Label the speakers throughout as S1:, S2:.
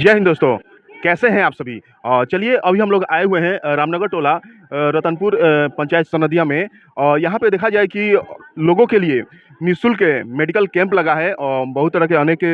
S1: जय हिंद दोस्तों, कैसे हैं आप सभी? चलिए अभी हम लोग आए हुए हैं रामनगर टोला रतनपुर पंचायत सनदिया में। और यहाँ पे देखा जाए कि लोगों के लिए निःशुल्क मेडिकल कैंप लगा है और बहुत तरह के अनेक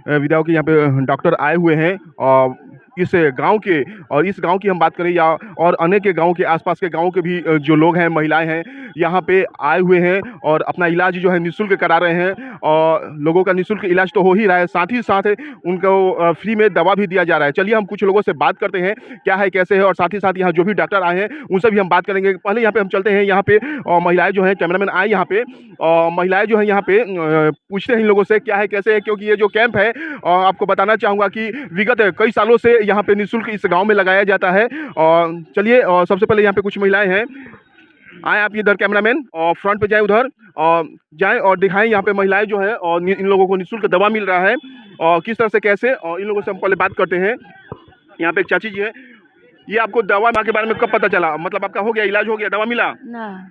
S1: विधाओं के यहाँ पे डॉक्टर आए हुए हैं। और इस गांव के और इस गांव की हम बात करें या और अनेक के गांव के आसपास के गांव के भी जो लोग हैं, महिलाएं हैं, यहाँ पे आए हुए हैं और अपना इलाज जो है निःशुल्क करा रहे हैं। और लोगों का निःशुल्क इलाज तो हो ही रहा है, साथ ही साथ उनको फ्री में दवा भी दिया जा रहा है। चलिए हम कुछ लोगों से बात करते हैं क्या है कैसे है, और साथ ही साथ यहाँ जो भी डॉक्टर आए हैं उनसे भी हम बात करेंगे। पहले यहाँ पे हम चलते हैं, यहाँ पे महिलाएं जो हैं, कैमरामैन आए यहाँ पे, और महिलाएं जो हैं यहाँ पे पूछते हैं इन लोगों से क्या है कैसे है, क्योंकि ये जो कैंप है आपको बताना चाहूँगा कि विगत कई सालों से यहाँ पे निःशुल्क इस गाँव में लगाया जाता है। और चलिए सबसे पहले यहाँ पे कुछ महिलाएं हैं, आए आप इधर कैमरामैन और फ्रंट पे जाए, उधर और जाएं और दिखाएं यहाँ पे महिलाएं जो है और इन लोगों को निःशुल्क दवा मिल रहा है और किस तरह से कैसे। और इन लोगों से हम पहले बात करते हैं। यहाँ पे एक चाची जी है, ये आपको दवा के बारे में कब पता चला? मतलब आपका हो गया, इलाज हो गया, दवा मिला
S2: ना।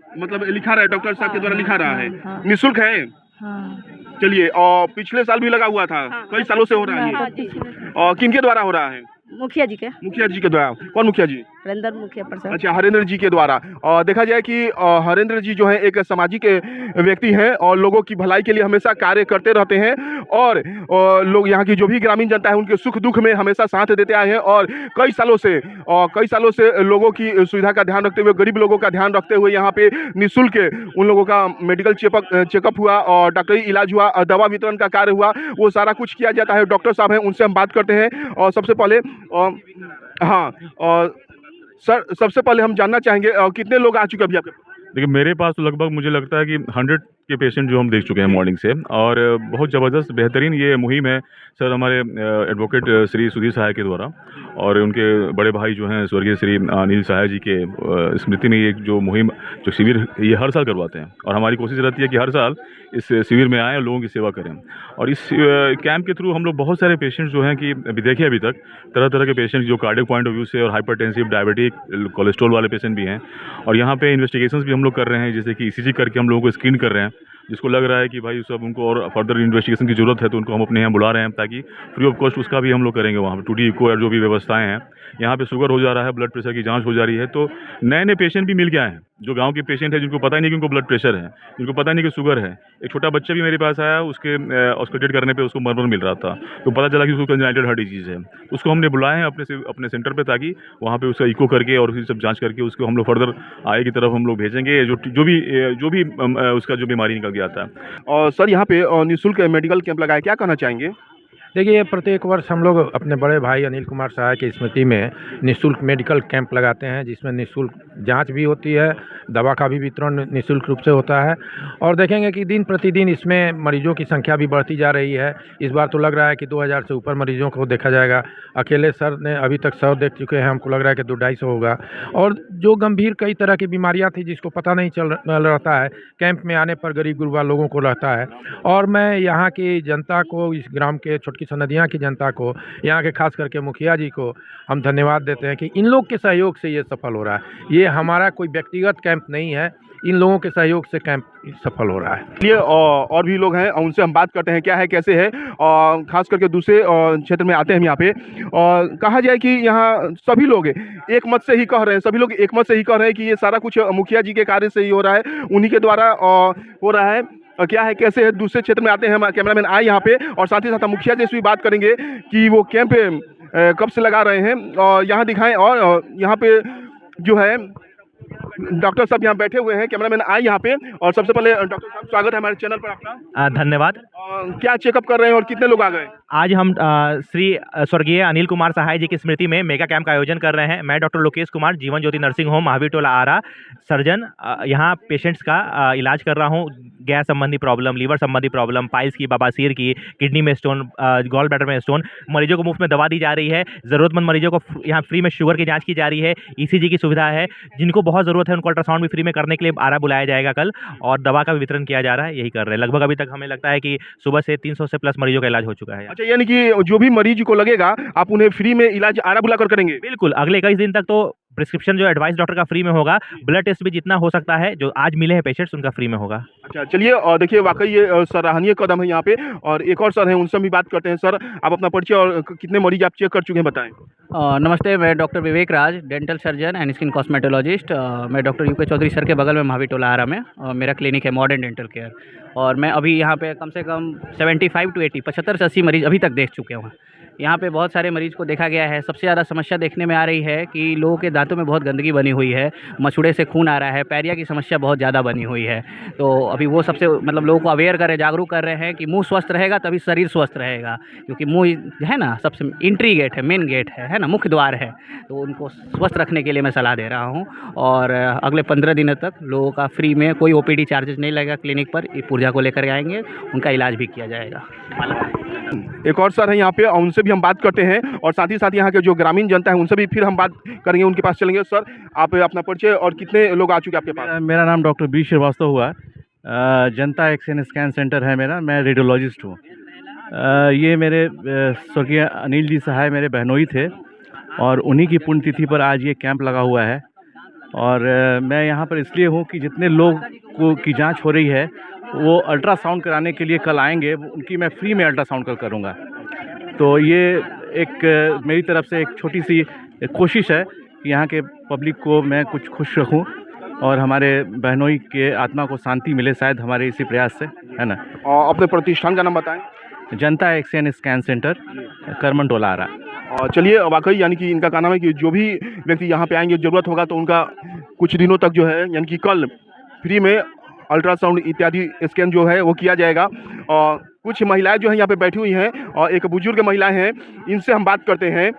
S1: मतलब लिखा रहा है, डॉक्टर साहब के द्वारा लिखा रहा है,
S2: हाँ।
S1: निःशुल्क है।
S2: हाँ।
S1: चलिए, और पिछले साल भी लगा हुआ था, कई सालों से हो रहा है ये। और किन के द्वारा हो रहा है?
S2: मुखिया जी के।
S1: मुखिया जी के द्वारा। कौन मुखिया जी?
S2: हरेंद्र मुखिया प्रसाद।
S1: अच्छा, हरेंद्र जी के द्वारा। और देखा जाए कि हरेंद्र जी जो है एक सामाजिक व्यक्ति हैं और लोगों की भलाई के लिए हमेशा कार्य करते रहते हैं। और लोग यहाँ की जो भी ग्रामीण जनता है उनके सुख दुख में हमेशा साथ देते आए हैं। और कई सालों से लोगों की सुविधा का ध्यान रखते हुए, गरीब लोगों का ध्यान रखते हुए यहाँ पे निःशुल्क उन लोगों का मेडिकल चेकअप हुआ और डॉक्टरी इलाज हुआ और दवा वितरण का कार्य हुआ, वो सारा कुछ किया जाता है। डॉक्टर साहब हैं, उनसे हम बात करते हैं। और सबसे पहले हाँ, और सर सबसे पहले हम जानना चाहेंगे कितने लोग आ चुके हैं अभी आपके?
S3: देखिए, मेरे पास तो लगभग मुझे लगता है कि 100 के पेशेंट जो हम देख चुके हैं मॉर्निंग से। और बहुत ज़बरदस्त बेहतरीन ये मुहिम है सर, हमारे एडवोकेट श्री सुधीर सहाय के द्वारा और उनके बड़े भाई जो हैं स्वर्गीय श्री अनिल सहाय जी के स्मृति में ये जो मुहिम, जो शिविर ये हर साल करवाते हैं। और हमारी कोशिश रहती है कि हर साल इस शिविर में आएँ और लोगों की सेवा करें। और इस कैंप के थ्रू हम लोग बहुत सारे पेशेंट्स जो हैं कि अभी देखे अभी तक तरह तरह के पेशेंट जो कार्डियक पॉइंट ऑफ व्यू से और हाइपरटेंसिव, डायबिटिक, कोलेस्ट्रॉल वाले पेशेंट भी हैं। और यहाँ पे इन्वेस्टिगेशंस भी हम लोग कर रहे हैं, जैसे कि ईसीजी करके हम लोगों को स्क्रीन कर रहे हैं, जिसको लग रहा है कि भाई सब उनको और फर्दर इन्वेस्टिगेशन की ज़रूरत है तो उनको हम अपने यहाँ बुला रहे हैं, ताकि फ्री ऑफ कॉस्ट उसका भी हम लोग करेंगे वहाँ पे। 2D इको और जो भी व्यवस्थाएं हैं, यहाँ पे शुगर हो जा रहा है, ब्लड प्रेशर की जांच हो जा रही है। तो नए नए पेशेंट भी मिल गए हैं, जो गांव के पेशेंट हैं जिनको पता ही नहीं कि उनको ब्लड प्रेशर है, जिनको पता नहीं कि शुगर है। एक छोटा बच्चा भी मेरे पास आया, उसके ऑस्कल्टेट करने पे उसको मरमर मिल रहा था, तो पता चला कि उसको कंजेनिटल हार्ट डिजीज़ है। उसको हमने बुलाया है अपने सेंटर पे, ताकि वहाँ पे उसका इको करके और फिर सब जांच करके उसको हम लोग फर्दर आगे की तरफ हम लोग भेजेंगे, जो भी उसका जो बीमारी निकल के आता है।
S1: और सर यहाँ पे निःशुल्क मेडिकल कैंप लगाया, क्या कहना चाहेंगे?
S4: देखिए, प्रत्येक वर्ष हम लोग अपने बड़े भाई अनिल कुमार सहाय की स्मृति में निःशुल्क मेडिकल कैंप लगाते हैं, जिसमें निःशुल्क जांच भी होती है, दवा का भी वितरण निःशुल्क रूप से होता है। और देखेंगे कि दिन प्रतिदिन इसमें मरीजों की संख्या भी बढ़ती जा रही है। इस बार तो लग रहा है कि 2000 से ऊपर मरीजों को देखा जाएगा। अकेले सर ने अभी तक 100 देख चुके हैं, हमको लग रहा है कि 200-250 होगा। और जो गंभीर कई तरह की बीमारियाँ थी जिसको पता नहीं चल रहता है, कैंप में आने पर गरीब गुरबा लोगों को रहता है। और मैं यहाँ की जनता को, इस ग्राम के छोटकी सनदिया की जनता को, यहाँ के खास करके मुखिया जी को हम धन्यवाद देते हैं कि इन लोग के सहयोग से ये सफल हो रहा है। ये हमारा कोई व्यक्तिगत कैंप नहीं है, इन लोगों के सहयोग से कैंप सफल हो रहा है।
S1: ये और भी लोग हैं, उनसे हम बात करते हैं क्या है कैसे है। और खास करके दूसरे क्षेत्र में आते हैं हम यहाँ पे। और कहा जाए कि यहाँ सभी लोग एक मत से ही कह रहे हैं, सभी लोग एक मत से ही कह रहे हैं कि ये सारा कुछ मुखिया जी के कार्य से ही हो रहा है, उन्हीं के द्वारा हो रहा है। क्या है कैसे है, दूसरे क्षेत्र में आते हैं हम, कैमरामैन आए यहाँ पे, और साथ ही साथ हम मुखिया जी से भी बात करेंगे कि वो कैंप कब से लगा रहे हैं और यहाँ दिखाएं। और यहाँ पे जो है डॉक्टर साहब यहाँ बैठे हुए हैं, कैमरामैन आए यहाँ पे। और सबसे पहले डॉक्टर साहब, स्वागत है हमारे चैनल पर आपका।
S5: धन्यवाद।
S1: क्या चेकअप कर रहे हैं और कितने लोग आ गए?
S5: आज हम श्री स्वर्गीय अनिल कुमार सहाय जी की स्मृति में मेगा कैंप का आयोजन कर रहे हैं। मैं doctor Lokesh Kumar, Jeevan Jyoti nursing home, Mahavir टोला आरा, सर्जन, यहाँ पेशेंट्स का इलाज कर रहा हूँ। गैस संबंधी प्रॉब्लम, लीवर संबंधी प्रॉब्लम, पाइल्स की, बवासीर की, किडनी में स्टोन, गॉल ब्लैडर में स्टोन, मरीजों को मुफ्त में दवा दी जा रही है। ज़रूरतमंद मरीजों को यहाँ फ्री में शुगर की जाँच की जा रही है। ECG की सुविधा है, जिनको बहुत ज़रूरत है उनको अल्ट्रासाउंड भी फ्री में करने के लिए आरा बुलाया जाएगा कल। और दवा का भी वितरण किया जा रहा है, यही कर रहे हैं। लगभग अभी तक हमें लगता है कि सुबह से 300 से प्लस मरीजों का इलाज हो चुका है।
S1: अच्छा, यानी कि जो भी मरीज को लगेगा आप उन्हें फ्री में इलाज आरा बुला कर करेंगे?
S5: बिल्कुल, अगले 21 दिन तक तो प्रिस्क्रिप्शन जो एडवाइस डॉक्टर का फ्री में होगा, ब्लड टेस्ट भी जितना हो सकता है जो आज मिले हैं पेशेंट्स उनका फ्री में होगा।
S1: अच्छा चलिए, और देखिए वाकई ये सराहनीय कदम है यहाँ पे। और एक और सर हैं, उनसे भी बात करते हैं। सर, आप अपना परिचय और कितने मरीज आप चेक कर चुके हैं बताएं।
S6: नमस्ते, मैं doctor Vivek Raj, dental surgeon and skin cosmetologist. मैं डॉक्टर यूके चौधरी सर के बगल में महावीर टोला आरा में मेरा क्लिनिक है मॉडर्न डेंटल केयर। और मैं अभी यहाँ पे कम से कम 75 to 80 75 से 80 मरीज़ अभी तक देख चुके हूँ। यहाँ पे बहुत सारे मरीज़ को देखा गया है। सबसे ज़्यादा समस्या देखने में आ रही है कि लोगों के दांतों में बहुत गंदगी बनी हुई है, मसूड़े से खून आ रहा है, पैरिया की समस्या बहुत ज़्यादा बनी हुई है। तो अभी वो सबसे मतलब लोगों को अवेयर कर रहे, जागरूक कर रहे हैं कि मुंह स्वस्थ रहेगा तभी शरीर स्वस्थ रहेगा, क्योंकि मुंह है ना सबसे एंट्री गेट है, मेन गेट है ना, मुख्य द्वार है। तो उनको स्वस्थ रखने के लिए मैं सलाह दे रहा हूँ। और अगले 15 दिनों तक लोगों का फ्री में कोई ओपीडी चार्जेस नहीं लगेगा क्लिनिक पर। ये पुर्जा को लेकर आएंगे, उनका इलाज भी किया जाएगा।
S1: एक और सर हैं यहाँ पे, और उनसे भी हम बात करते हैं। और साथ ही साथ यहाँ के जो ग्रामीण जनता है उनसे भी फिर हम बात करेंगे, उनके पास चलेंगे। सर, आप अपना परिचय और कितने लोग आ चुके हैं आपके पास।
S7: मेरा नाम डॉक्टर बी श्रीवास्तव हुआ। जनता एक्सचेंज स्कैन सेंटर है मेरा, मैं रेडियोलॉजिस्ट हूँ। ये मेरे स्वर्गीय अनिल जी सहाय मेरे बहनोई थे और उन्हीं की पुण्यतिथि पर आज ये कैंप लगा हुआ है। और मैं यहाँ पर इसलिए हूँ कि जितने लोग को की जांच हो रही है वो अल्ट्रासाउंड कराने के लिए कल आएंगे, उनकी मैं फ्री में अल्ट्रासाउंड कल करूँगा। तो ये एक मेरी तरफ से एक छोटी सी कोशिश है कि यहाँ के पब्लिक को मैं कुछ खुश रखूँ और हमारे बहनोई के आत्मा को शांति मिले, शायद हमारे इसी प्रयास से, है ना।
S1: और अपने प्रतिष्ठान का नाम बताएं।
S7: जनता एक्सचेंज स्कैन सेंटर, करमन टोला आरा।
S1: और चलिए, वाकई यानी कि इनका कहना है कि जो भी व्यक्ति यहाँ पे आएंगे, ज़रूरत होगा तो उनका कुछ दिनों तक जो है यानी कि कल फ्री में अल्ट्रासाउंड इत्यादि स्कैन जो है वो किया जाएगा। और कुछ महिलाएं जो है यहाँ पे बैठी हुई हैं और एक बुजुर्ग महिलाएं हैं, इनसे हम बात करते हैं।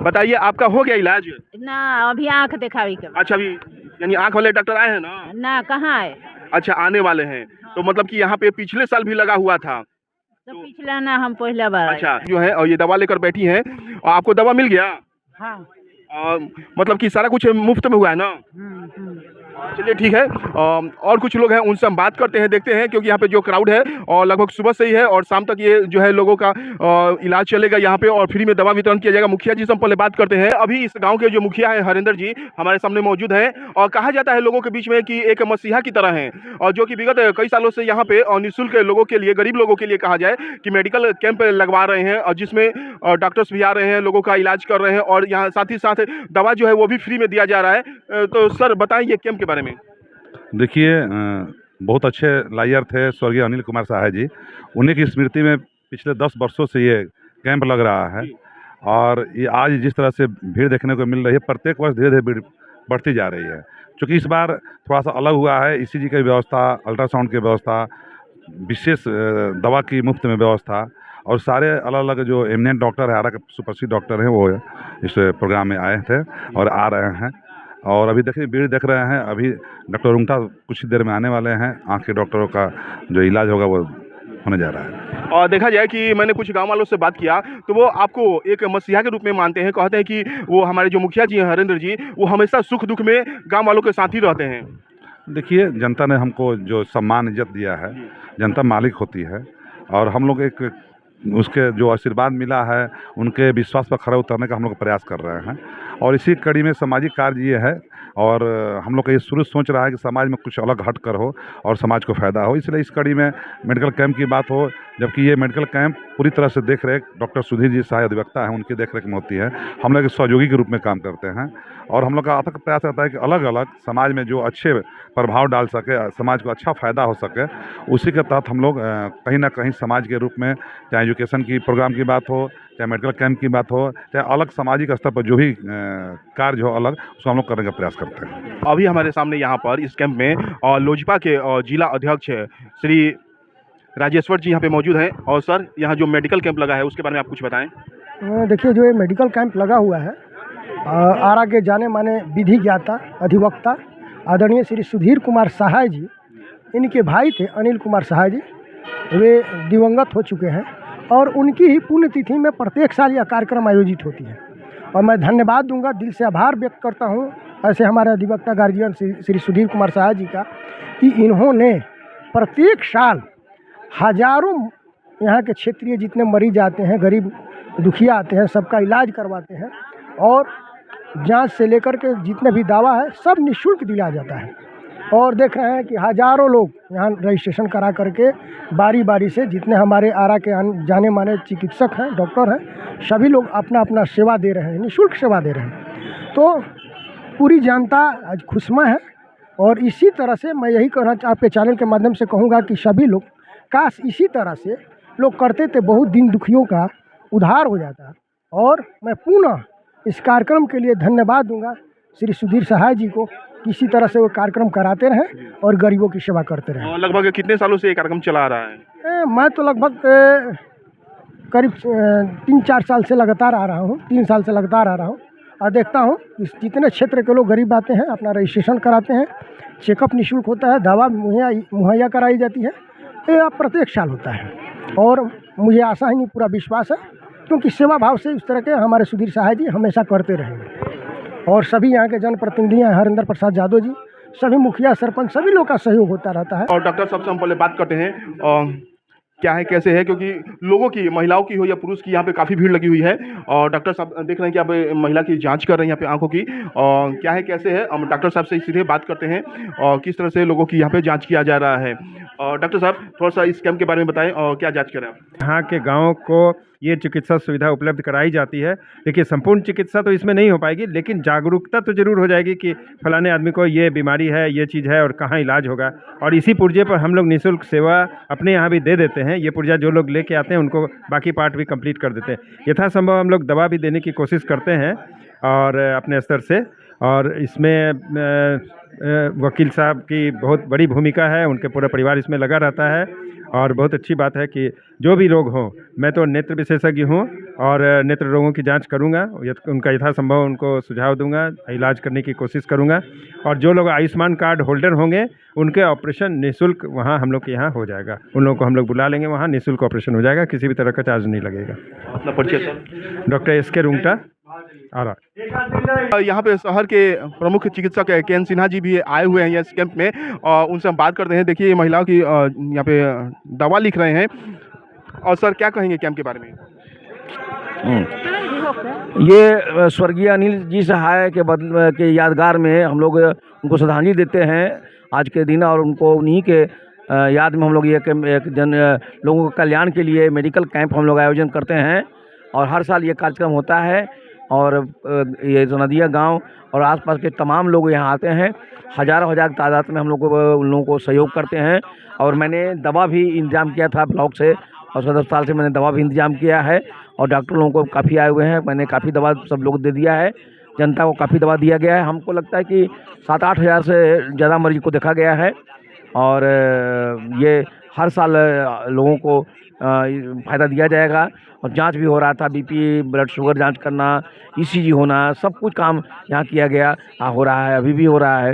S1: बताइए, आपका हो गया इलाज?
S2: ना, अभी आँख दिखावी के।
S1: अच्छा, अभी यानी आँख वाले डॉक्टर आए हैं ना?
S2: ना, कहाँ है?
S1: अच्छा, आने वाले हैं। तो मतलब कि यहाँ पे पिछले साल भी लगा हुआ था?
S2: तो पिछला ना, हम पहला बार आए।
S1: अच्छा, जो है और ये दवा लेकर बैठी हैं, और आपको दवा मिल गया?
S2: हाँ।
S1: मतलब कि सारा कुछ मुफ्त में हुआ है ना? चलिए ठीक है। और कुछ लोग हैं, उनसे हम बात करते हैं, देखते हैं, क्योंकि यहाँ पे जो क्राउड है और लगभग सुबह से ही है और शाम तक ये जो है लोगों का इलाज चलेगा यहाँ पे और फ्री में दवा वितरण किया जाएगा। मुखिया जी से हम पहले बात करते हैं। अभी इस गांव के जो मुखिया हैं हरेंद्र जी हमारे सामने मौजूद हैं, और कहा जाता है लोगों के बीच में कि एक मसीहा की तरह हैं, और जो कि विगत कई सालों से यहाँ पे निःशुल्क लोगों के लिए, गरीब लोगों के लिए कहा जाए कि मेडिकल कैंप लगवा रहे हैं, और जिसमें डॉक्टर्स भी आ रहे हैं, लोगों का इलाज कर रहे हैं, और यहाँ साथ ही साथ दवा जो है वो भी फ्री में दिया जा रहा है। तो सर बताएं ये कैंप के बारे में।
S8: देखिए, बहुत अच्छे लायर थे स्वर्गीय अनिल कुमार सहाय जी। उन्हीं की स्मृति में पिछले 10 वर्षों से ये कैंप लग रहा है, और ये आज जिस तरह से भीड़ देखने को मिल रही है, प्रत्येक वर्ष धीरे धीरे भीड़ बढ़ती जा रही है। क्योंकि इस बार थोड़ा सा अलग हुआ है, ईसीजी की व्यवस्था, अल्ट्रासाउंड की व्यवस्था, विशेष दवा की मुफ्त में व्यवस्था, और सारे अलग अलग जो एमिनेंट डॉक्टर है, आरा के सुप्रसिद्ध डॉक्टर हैं, वो इस प्रोग्राम में आए थे और आ रहे हैं। और अभी देखिए भीड़ देख रहे हैं। अभी डॉक्टर रुंगटा कुछ ही देर में आने वाले हैं। आँख के डॉक्टरों का जो इलाज होगा वो होने जा रहा है।
S1: और देखा जाए कि मैंने कुछ गांव वालों से बात किया तो वो आपको एक मसीहा के रूप में मानते हैं। कहते हैं कि वो हमारे जो मुखिया जी हैं हरेंद्र जी, वो हमेशा सुख दुख में गांव वालों के साथ ही रहते हैं।
S8: देखिए, जनता ने हमको जो सम्मान इज्जत दिया है, जनता मालिक होती है, और हम लोग एक उसके जो आशीर्वाद मिला है, उनके विश्वास पर खरा उतरने का हम लोग प्रयास कर रहे हैं। और इसी कड़ी में सामाजिक कार्य ये है, और हम लोग का ये शुरू सोच रहा है कि समाज में कुछ अलग हट कर हो और समाज को फ़ायदा हो। इसलिए इस कड़ी में मेडिकल कैंप की बात हो, जबकि ये मेडिकल कैंप पूरी तरह से देख रेख डॉक्टर सुधीर जी सहाय अधिवक्ता हैं, उनकी देख रेख में होती है। हम लोग एक सहयोगी के रूप में काम करते हैं, और हम लोग का अथक प्रयास रहता है कि अलग अलग समाज में जो अच्छे प्रभाव डाल सके, समाज को अच्छा फ़ायदा हो सके, उसी के तहत हम लोग कहीं ना कहीं समाज के रूप में, चाहे एजुकेशन की प्रोग्राम की बात हो, चाहे मेडिकल कैंप की बात हो, चाहे अलग सामाजिक स्तर पर जो भी कार्य हो अलग, उसको हम लोग करने का प्रयास करते हैं।
S1: अभी हमारे सामने यहाँ पर इस कैंप में लोजपा के जिला अध्यक्ष श्री राजेश्वर जी यहाँ पे मौजूद हैं। और सर, यहाँ जो मेडिकल कैंप लगा है उसके बारे में आप कुछ बताएं।
S9: देखिए, जो ये मेडिकल कैंप लगा हुआ है, आरा के जाने माने विधि ज्ञाता अधिवक्ता आदरणीय श्री सुधीर कुमार सहाय जी, इनके भाई थे अनिल कुमार सहाय जी, वे दिवंगत हो चुके हैं, और उनकी ही पुण्यतिथि में प्रत्येक साल यह कार्यक्रम आयोजित होती है। और मैं धन्यवाद दूंगा, दिल से आभार व्यक्त करता हूं ऐसे हमारे अधिवक्ता गार्जियन श्री सुधीर कुमार सहाय जी का, कि इन्होंने प्रत्येक साल हजारों यहाँ के क्षेत्रीय जितने मरीज आते हैं, गरीब दुखिया आते हैं, सबका इलाज करवाते हैं। और जांच से लेकर के जितने भी दावा है सब निःशुल्क दिया जाता है। और देख रहे हैं कि हज़ारों लोग यहाँ रजिस्ट्रेशन करा करके बारी बारी से जितने हमारे आरा के जाने माने चिकित्सक हैं, डॉक्टर हैं, सभी लोग अपना अपना सेवा दे रहे हैं, निःशुल्क सेवा दे रहे हैं। तो पूरी जनता आज खुशमा है। और इसी तरह से मैं यही कहना आपके चैनल के माध्यम से कहूँगा कि सभी लोग काश इसी तरह से लोग करते थे, बहुत दिन दुखियों का उद्धार हो जाता। और मैं पुनः इस कार्यक्रम के लिए धन्यवाद दूंगा श्री सुधीर सहाय जी को, किसी तरह से वो कार्यक्रम कराते रहें और गरीबों की सेवा करते रहें।
S1: लगभग कितने सालों से ये कार्यक्रम चला आ रहा है?
S9: मैं तो लगभग करीब 3-4 साल से लगातार आ रहा हूँ, 3 साल से लगातार आ रहा हूँ। और देखता हूँ कि जितने क्षेत्र के लोग गरीब आते हैं अपना रजिस्ट्रेशन कराते हैं, चेकअप निःशुल्क होता है, दवा मुहैया कराई जाती है। ये प्रत्येक साल होता है और मुझे आशा ही नहीं पूरा विश्वास है, क्योंकि सेवा भाव से इस तरह के हमारे सुधीर सहाय जी हमेशा करते रहेंगे। और सभी यहाँ के जनप्रतिनिधि हैं, हरिंदर प्रसाद यादव जी, सभी मुखिया सरपंच सभी लोग का सहयोग होता रहता है।
S1: और डॉक्टर साहब से हम पहले बात करते हैं क्या है कैसे है, क्योंकि लोगों की, महिलाओं की हो या पुरुष की, यहाँ पे काफ़ी भीड़ लगी हुई है। और डॉक्टर साहब देख रहे हैं कि आप महिला की जांच कर रहे हैं यहाँ पे आंखों की, और क्या है कैसे है, हम डॉक्टर साहब से सीधे बात करते हैं और किस तरह से लोगों की यहाँ पे जांच किया जा रहा है। और डॉक्टर साहब थोड़ा सा इस कैंप के बारे में बताएं और क्या जांच करें आप?
S4: यहाँ के गाँव को ये चिकित्सा सुविधा उपलब्ध कराई जाती है। देखिए, संपूर्ण चिकित्सा तो इसमें नहीं हो पाएगी, लेकिन जागरूकता तो जरूर हो जाएगी कि फलाने आदमी को ये बीमारी है, ये चीज़ है और कहाँ इलाज होगा। और इसी पुर्जे पर हम लोग निःशुल्क सेवा अपने यहाँ भी दे देते हैं। ये पुर्जा जो लोग लेके आते हैं उनको बाकी पार्ट भी कंप्लीट कर देते हैं। यथासंभव हम लोग दवा भी देने की कोशिश करते हैं और अपने स्तर से। और इसमें वकील साहब की बहुत बड़ी भूमिका है, उनके पूरा परिवार इसमें लगा रहता है। और बहुत अच्छी बात है कि जो भी रोग हों, मैं तो नेत्र विशेषज्ञ हूँ और नेत्र रोगों की जांच करूँगा, उनका यथासंभव उनको सुझाव दूंगा, इलाज करने की कोशिश करूँगा। और जो लोग आयुष्मान कार्ड होल्डर होंगे उनके ऑपरेशन निःशुल्क वहाँ हम लोग के यहाँ हो जाएगा। उन लोगों को हम लोग बुला लेंगे, वहाँ निःशुल्क ऑपरेशन हो जाएगा, किसी भी तरह का चार्ज नहीं लगेगा।
S1: अपना परिचय sir?
S4: Doctor S K. Rungta, Arrah.
S1: यहाँ पे शहर के प्रमुख चिकित्सक के.एन. सिन्हा जी भी आए हुए हैं इस कैंप में, और उनसे हम बात करते हैं। देखिए, ये महिलाओं की यहाँ पे दवा लिख रहे हैं। और सर क्या कहेंगे कैंप के बारे में?
S10: ये स्वर्गीय अनिल जी सहाय के यादगार में हम लोग उनको श्रद्धांजलि देते हैं आज के दिन। और उनको उन्हीं के याद में हम लोग एक लोगों के कल्याण के लिए मेडिकल कैंप हम लोग आयोजन करते हैं। और हर साल ये कार्यक्रम होता है। और ये सनदिया गांव और आसपास के तमाम लोग यहाँ आते हैं, हज़ारों तादाद में हम लोग उन लोगों को सहयोग करते हैं। और मैंने दवा भी इंतजाम किया था ब्लॉक से और सदर अस्पताल से, मैंने दवा भी इंतजाम किया है। और डॉक्टर लोगों को काफ़ी आए हुए हैं, मैंने काफ़ी दवा सब लोग दे दिया है, जनता को काफ़ी दवा दिया गया है। हमको लगता है कि 7-8 हज़ार से ज़्यादा मरीज को देखा गया है। और ये हर साल लोगों को फ़ायदा दिया जाएगा। और जांच भी हो रहा था, बीपी, ब्लड शुगर जांच करना, ईसीजी होना, सब कुछ काम यहाँ किया गया, हो रहा है, अभी भी हो रहा है।